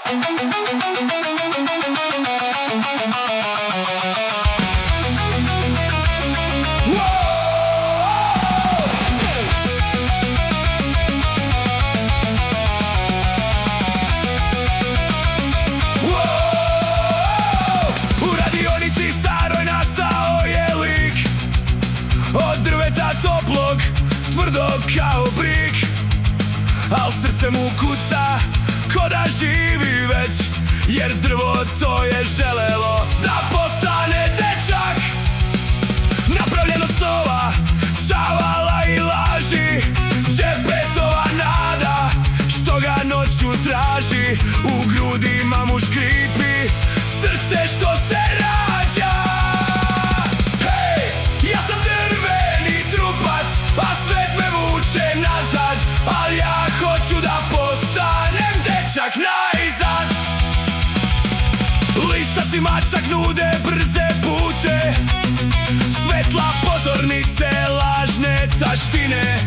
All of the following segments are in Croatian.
U radionici staroj nastao je lik od drveta toplog, tvrdog kao brik, al srce mu kuca ko da živi već, jer drvo to je želelo da postane dečak. Napravljen od snova, čavala i laži, džepetova nada što ga noću traži. U grudima mu škripi srce što se rađa. Hej, ja sam drveni trupac, a svet me vuče nazad, al ja hoću da postanem dečak najzad. Lisac i mačak nude brze pute, svetla pozornice, lažne taštine.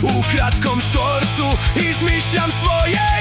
U kratkom šorcu izmišljam svoje